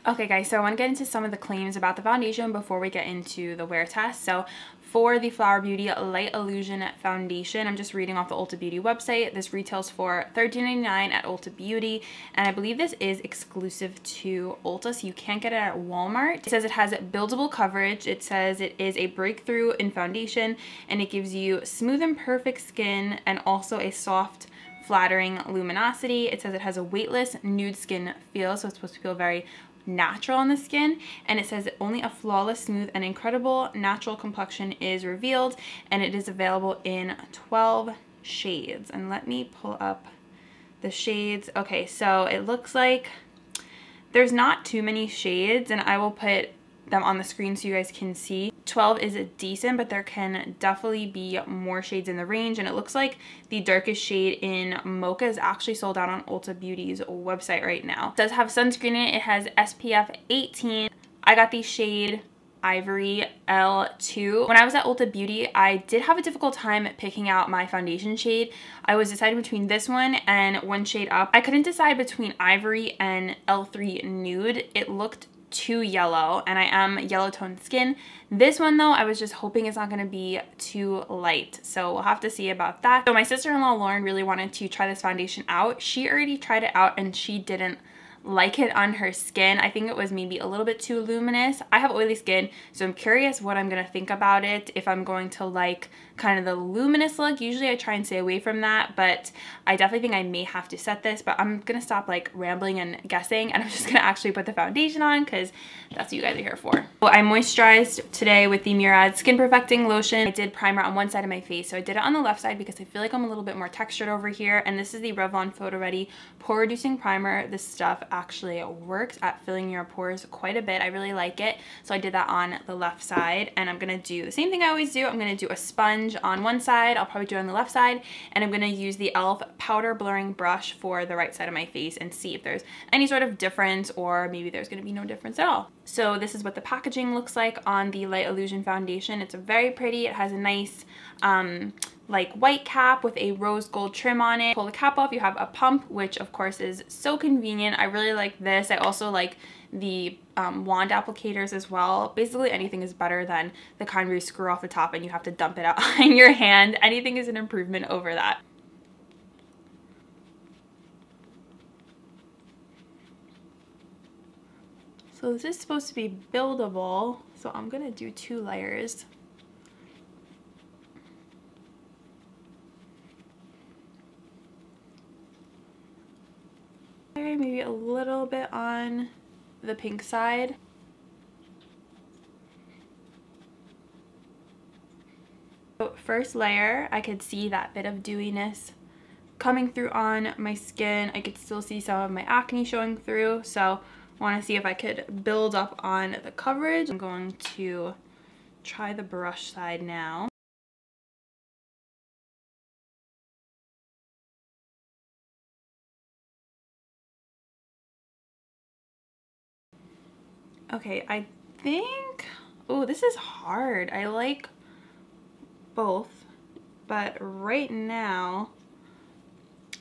Okay guys, so I want to get into some of the claims about the foundation before we get into the wear test. So for the Flower Beauty Light Illusion Foundation, I'm just reading off the Ulta Beauty website. This retails for $13.99 at Ulta Beauty, and I believe this is exclusive to Ulta, so you can't get it at Walmart. It says it has buildable coverage. It says it is a breakthrough in foundation, and it gives you smooth and perfect skin and also a soft, flattering luminosity. It says it has a weightless nude skin feel, so it's supposed to feel very natural on the skin, and it says that only a flawless, smooth, and incredible natural complexion is revealed, and it is available in 12 shades. And let me pull up the shades. Okay, so it looks like there's not too many shades, and I will put them on the screen so you guys can see. 12 is decent, but there can definitely be more shades in the range, and it looks like the darkest shade in Mocha is actually sold out on Ulta Beauty's website right now. It does have sunscreen in it. It has SPF 18. I got the shade Ivory L2. When I was at Ulta Beauty, I did have a difficult time picking out my foundation shade. I was deciding between this one and one shade up. I couldn't decide between Ivory and L3 Nude. It looked too yellow, and I am yellow toned skin. This one though, I was just hoping it's not going to be too light, so we'll have to see about that. So my sister-in-law Lauren really wanted to try this foundation out. She already tried it out and she didn't like it on her skin. I think it was maybe a little bit too luminous. I have oily skin, so I'm curious what I'm gonna think about it, if I'm going to like kind of the luminous look. Usually I try and stay away from that, but I definitely think I may have to set this. But I'm gonna stop like rambling and guessing, and I'm just gonna actually put the foundation on because that's what you guys are here for. So I moisturized today with the Murad Skin Perfecting Lotion. I did primer on one side of my face, so I did it on the left side because I feel like I'm a little bit more textured over here. And this is the Revlon Photo Ready Pore Reducing Primer. This stuff actually works at filling your pores quite a bit. I really like it, so I did that on the left side, and I'm gonna do the same thing I always do. I'm gonna do a sponge on one side, I'll probably do it on the left side, and I'm gonna use the e.l.f. powder blurring brush for the right side of my face and see if there's any sort of difference, or maybe there's gonna be no difference at all. So this is what the packaging looks like on the Light Illusion foundation. It's very pretty. It has a nice like white cap with a rose gold trim on it. Pull the cap off, you have a pump, which of course is so convenient. I really like this. I also like the wand applicators as well. Basically anything is better than the kind where you screw off the top and you have to dump it out in your hand. Anything is an improvement over that. So this is supposed to be buildable, so I'm gonna do 2 layers. Maybe a little bit on the pink side. So first layer, I could see that bit of dewiness coming through on my skin. I could still see some of my acne showing through, so I want to see if I could build up on the coverage. I'm going to try the brush side now. Okay, I think, oh, this is hard. I like both, but right now,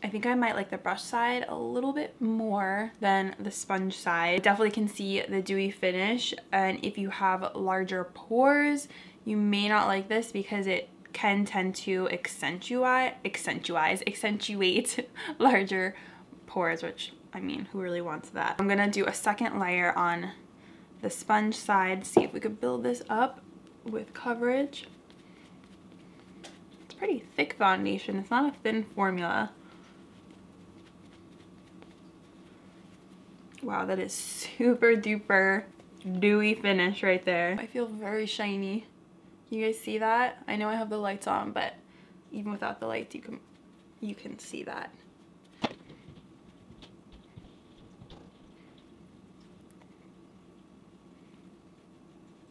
I think I might like the brush side a little bit more than the sponge side. I definitely can see the dewy finish, and if you have larger pores, you may not like this because it can tend to accentuate larger pores, which, I mean, who really wants that? I'm gonna do a second layer on the sponge side, see if we could build this up with coverage. It's pretty thick foundation. It's not a thin formula. Wow, that is super duper dewy finish right there. I feel very shiny. You guys see that? I know I have the lights on, but even without the lights, you can see that.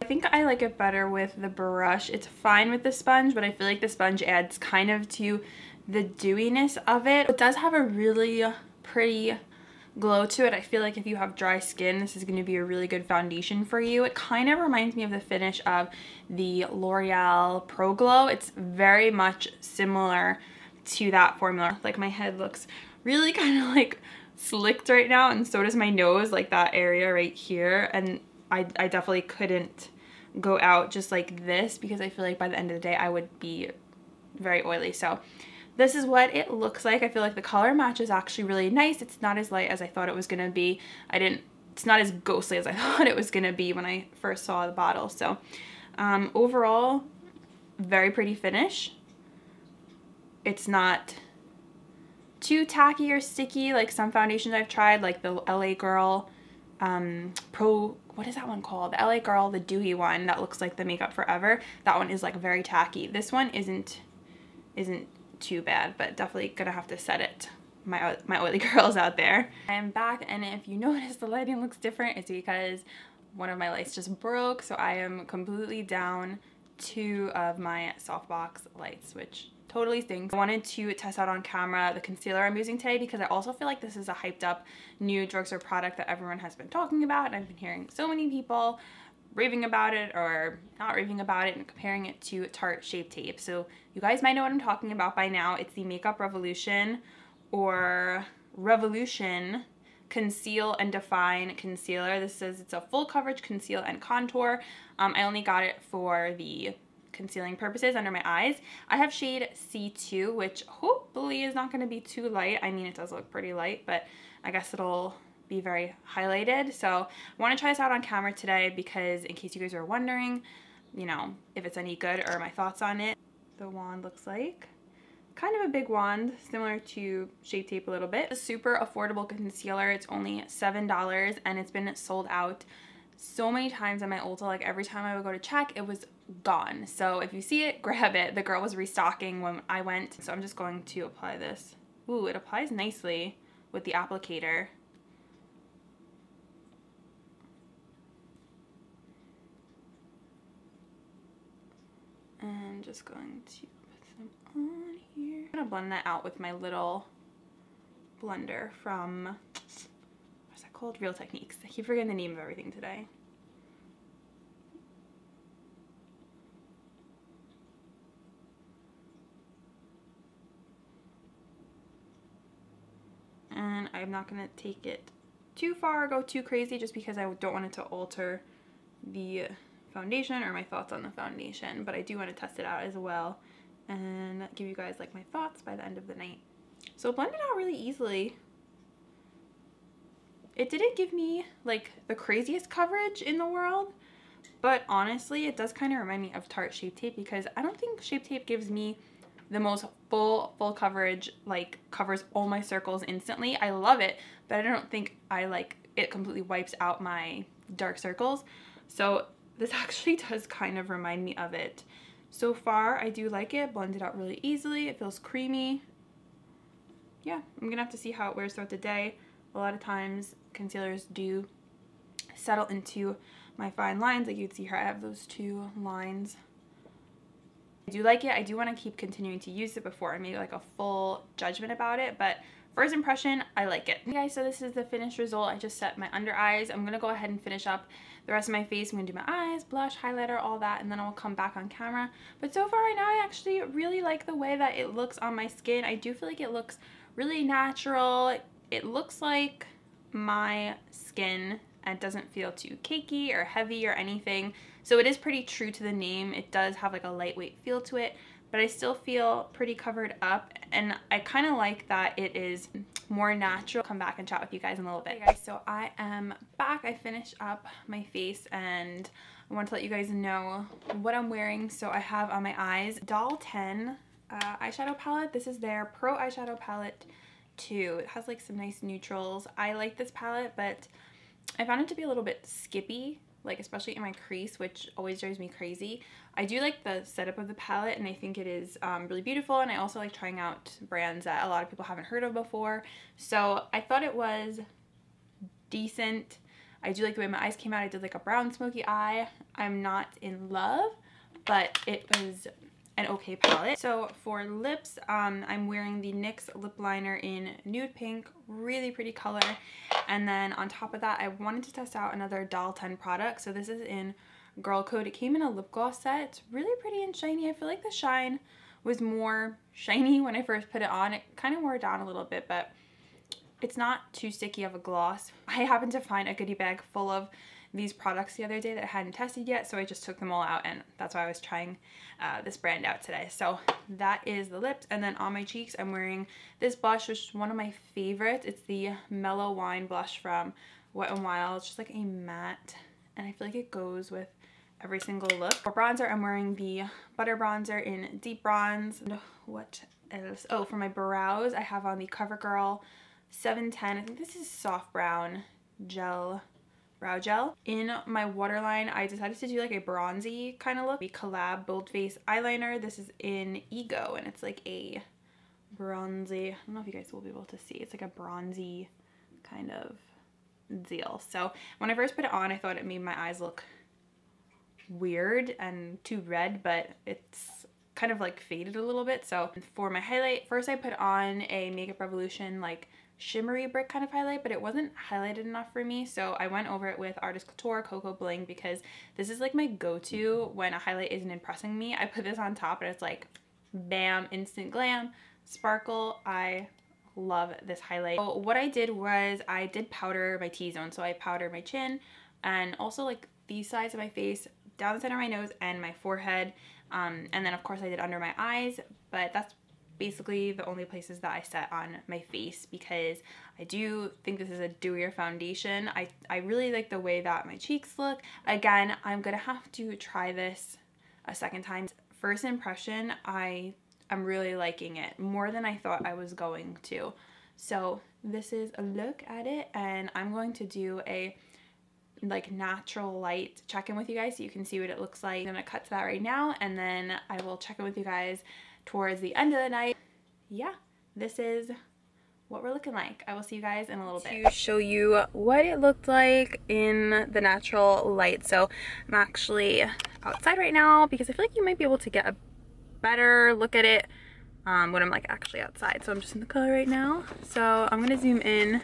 I think I like it better with the brush. It's fine with the sponge, but I feel like the sponge adds kind of to the dewiness of it. It does have a really pretty glow to it. I feel like if you have dry skin, this is going to be a really good foundation for you. It kind of reminds me of the finish of the L'Oreal Pro Glow. It's very much similar to that formula. Like, my head looks really kind of like slicked right now, and so does my nose, like that area right here. And I definitely couldn't go out just like this because I feel like by the end of the day I would be very oily. So this is what it looks like. I feel like the color match is actually really nice. It's not as light as I thought it was gonna be. It's not as ghostly as I thought it was gonna be when I first saw the bottle. So overall, very pretty finish. It's not too tacky or sticky like some foundations I've tried, like the LA Girl what is that one called? The LA Girl, the dewy one that looks like the Makeup Forever. That one is like very tacky. This one isn't too bad, but definitely gonna have to set it. My oily girls out there. I am back, and if you notice the lighting looks different, it's because one of my lights just broke, so I am completely down 2 of my softbox lights, which totally stinks. I wanted to test out on camera the concealer I'm using today because I also feel like this is a hyped up new drugstore product that everyone has been talking about, and I've been hearing so many people raving about it or not raving about it and comparing it to Tarte Shape Tape. So you guys might know what I'm talking about by now. It's the Makeup Revolution or Revolution Conceal and Define Concealer. This says it's a full coverage conceal and contour. I only got it for the concealing purposes under my eyes. I have shade C2, which hopefully is not going to be too light. I mean, it does look pretty light, but I guess it'll be very highlighted. So I want to try this out on camera today because in case you guys are wondering, you know, if it's any good or my thoughts on it. The wand looks like kind of a big wand, similar to Shape Tape a little bit. It's a super affordable concealer. It's only $7 and it's been sold out so many times on my Ulta. Like every time I would go to check, it was gone. So if you see it, grab it. The girl was restocking when I went. So I'm just going to apply this. Ooh, it applies nicely with the applicator. And just going to put some on here. I'm gonna blend that out with my little blender from, what's that called? Real Techniques. I keep forgetting the name of everything today. And I'm not gonna take it too far, go too crazy, just because I don't want it to alter the foundation or my thoughts on the foundation, but I do want to test it out as well and give you guys like my thoughts by the end of the night. So blend it out really easily. It didn't give me like the craziest coverage in the world, but honestly it does kind of remind me of Tarte Shape Tape because I don't think Shape Tape gives me the most full coverage, like covers all my circles instantly. I love it, but I don't think I like it completely wipes out my dark circles. So this actually does kind of remind me of it. So far, I do like it. Blended out really easily. It feels creamy. Yeah, I'm gonna have to see how it wears throughout the day. A lot of times, concealers do settle into my fine lines. Like you'd see here, I have those 2 lines. I do like it. I do want to keep continuing to use it before I make like a full judgment about it, but first impression, I like it. Okay, guys, so this is the finished result. I just set my under eyes. I'm gonna go ahead and finish up the rest of my face. I'm gonna do my eyes, blush, highlighter, all that, and then I'll come back on camera. But so far right now, I actually really like the way that it looks on my skin. I do feel like it looks really natural. It looks like my skin and it doesn't feel too cakey or heavy or anything. So it is pretty true to the name. It does have like a lightweight feel to it, but I still feel pretty covered up, and I kind of like that it is more natural. I'll come back and chat with you guys in a little bit. Okay guys, so I am back. I finished up my face and I want to let you guys know what I'm wearing. So I have on my eyes Doll 10 eyeshadow palette. This is their Pro Eyeshadow Palette 2. It has like some nice neutrals. I like this palette, but I found it to be a little bit skippy, like especially in my crease, which always drives me crazy. I do like the setup of the palette, and I think it is really beautiful, and I also like trying out brands that a lot of people haven't heard of before. So I thought it was decent. I do like the way my eyes came out. I did like a brown smoky eye. I'm not in love, but it was an okay palette. So for lips, I'm wearing the NYX lip liner in Nude Pink, really pretty color. And then on top of that, I wanted to test out another Doll 10 product. So this is in Girl Code. It came in a lip gloss set. It's really pretty and shiny. I feel like the shine was more shiny when I first put it on. It kind of wore down a little bit, but It's not too sticky of a gloss. I happened to find a goodie bag full of these products the other day that I hadn't tested yet, so I just took them all out, and that's why I was trying this brand out today. So that is the lips, and then on my cheeks I'm wearing this blush, which is one of my favorites. It's the Mellow Wine blush from Wet n Wild. It's just like a matte, and I feel like it goes with every single look. For bronzer, I'm wearing the Butter Bronzer in Deep Bronze. And what else? Oh, for my brows, I have on the CoverGirl 710. I think this is soft brown gel brow gel. In my waterline, I decided to do like a bronzy kind of look. The Collab Bold Face eyeliner. This is in Ego, and it's like a bronzy, I don't know if you guys will be able to see, it's like a bronzy kind of deal. So when I first put it on, I thought it made my eyes look weird and too red, but it's kind of like faded a little bit. So for my highlight, first I put on a Makeup Revolution like shimmery brick kind of highlight, but it wasn't highlighted enough for me, so I went over it with Artist Couture Cocoa Bling, because this is like my go-to when a highlight isn't impressing me. I put this on top and it's like bam, instant glam, sparkle. I love this highlight. So what I did was I did powder my T-zone, so I powdered my chin and also like these sides of my face, down the center of my nose and my forehead, and then of course I did under my eyes, but that's basically the only places that I set on my face, because I do think this is a dewier foundation. I really like the way that my cheeks look. Again, I'm gonna have to try this a second time. First impression, I'm really liking it more than I thought I was going to. So this is a look at it, and I'm going to do a like natural light check in with you guys so you can see what it looks like. I'm gonna cut to that right now, and then I will check in with you guys towards the end of the night. Yeah, this is what we're looking like. I will see you guys in a little bit to show you what it looked like in the natural light. So I'm actually outside right now because I feel like you might be able to get a better look at it when I'm like actually outside. So I'm just in the car right now, so I'm gonna zoom in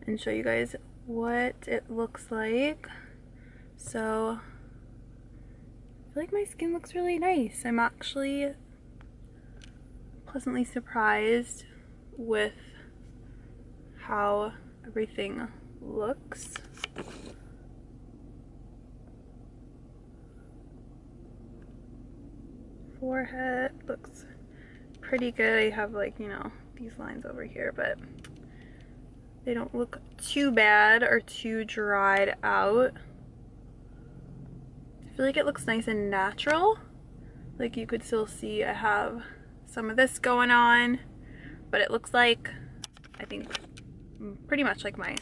and show you guys what it looks like. So I feel like my skin looks really nice. I'm actually pleasantly surprised with how everything looks. Forehead looks pretty good. I have like, you know, these lines over here, but they don't look too bad or too dried out. I feel like it looks nice and natural. Like you could still see I have some of this going on, but it looks like, I think, pretty much like my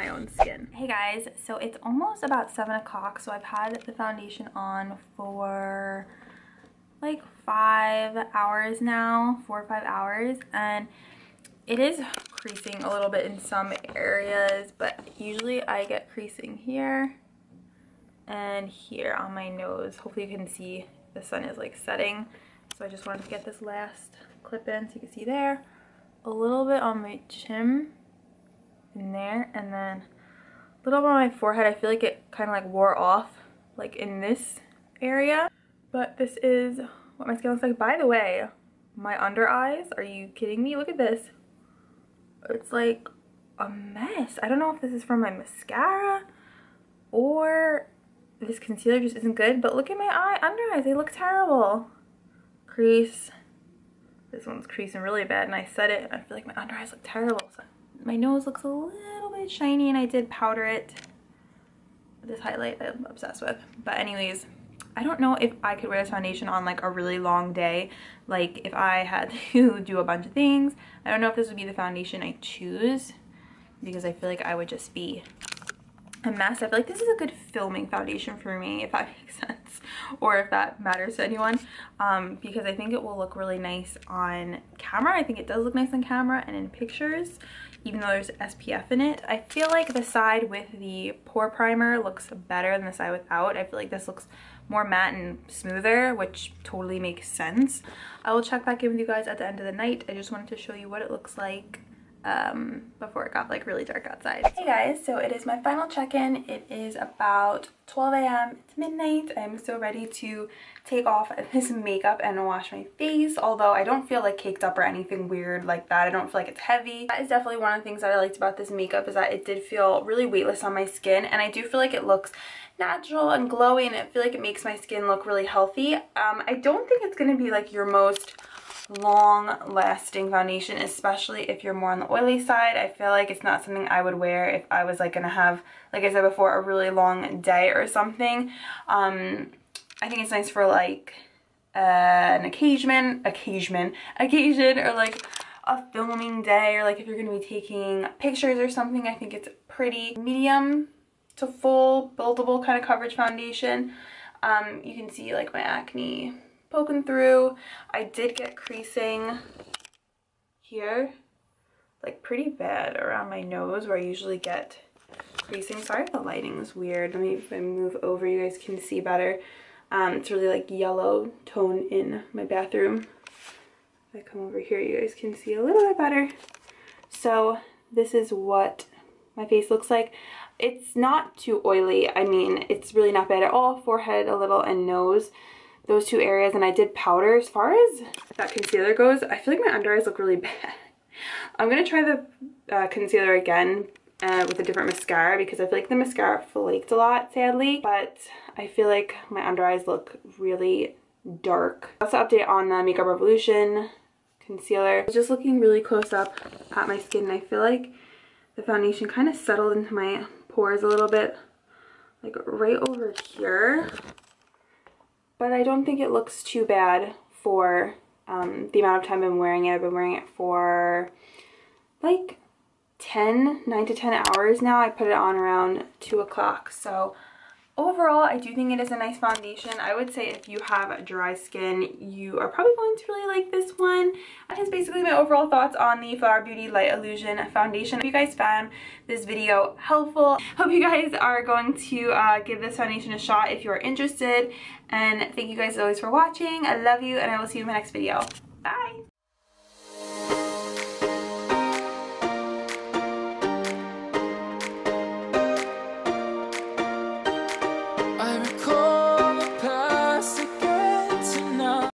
own skin. Hey guys, so it's almost about 7 o'clock, so I've had the foundation on for like 5 hours now, 4 or 5 hours, and it is creasing a little bit in some areas, but usually I get creasing here and here on my nose. Hopefully you can see the sun is like setting. So I just wanted to get this last clip in so you can see there. A little bit on my chin in there, and then a little bit on my forehead. I feel like it kind of like wore off like in this area. But this is what my skin looks like. By the way, my under eyes, are you kidding me? Look at this. It's like a mess. I don't know if this is from my mascara or this concealer just isn't good, but look at my under eyes. They look terrible. Crease. This one's creasing really bad, and I said it, and I feel like my under eyes look terrible. So my nose looks a little bit shiny, and I did powder it. This highlight I'm obsessed with. But anyways, I don't know if I could wear this foundation on like a really long day. Like if I had to do a bunch of things. I don't know if this would be the foundation I choose, because I feel like I would just be a mess. I feel like this is a good filming foundation for me, if that makes sense, or if that matters to anyone, because I think it will look really nice on camera. I think it does look nice on camera and in pictures, even though there's SPF in it. I feel like the side with the pore primer looks better than the side without. I feel like this looks more matte and smoother, which totally makes sense. I will check back in with you guys at the end of the night. I just wanted to show you what it looks like before it got like really dark outside. Hey guys, so it is my final check-in. It is about 12 a.m. It's midnight. I'm so ready to take off this makeup and wash my face, although I don't feel like caked up or anything weird like that. I don't feel like it's heavy. That is definitely one of the things that I liked about this makeup, is that it did feel really weightless on my skin, and I do feel like it looks natural and glowy, and I feel like it makes my skin look really healthy. I don't think it's going to be like your most long-lasting foundation, especially if you're more on the oily side. I feel like it's not something I would wear if I was like gonna have, like I said before, a really long day or something. I think it's nice for like an occasion, or like a filming day, or like if you're gonna be taking pictures or something. I think it's pretty medium to full buildable kind of coverage foundation. You can see like my acne poking through. I did get creasing here, like pretty bad around my nose where I usually get creasing. Sorry if the lighting is weird. Let me, if I move over, you guys can see better. It's really like yellow tone in my bathroom. If I come over here, you guys can see a little bit better. So this is what my face looks like. It's not too oily. I mean, it's really not bad at all. Forehead a little and nose, those two areas. And I did powder. As far as that concealer goes, I feel like my under eyes look really bad. I'm gonna try the concealer again with a different mascara, because I feel like the mascara flaked a lot, sadly, but I feel like my under eyes look really dark. Also, update on the Makeup Revolution concealer. Just looking really close up at my skin, and I feel like the foundation kind of settled into my pores a little bit, like right over here. But I don't think it looks too bad for the amount of time I'm wearing it. I've been wearing it for like 9 to 10 hours now. I put it on around 2 o'clock. So overall, I do think it is a nice foundation. I would say if you have dry skin, you are probably going to really like this one. That is basically my overall thoughts on the Flower Beauty Light Illusion foundation. If you guys found this video helpful, hope you guys are going to give this foundation a shot if you're interested. And thank you guys as always for watching. I love you, and I will see you in my next video. Bye!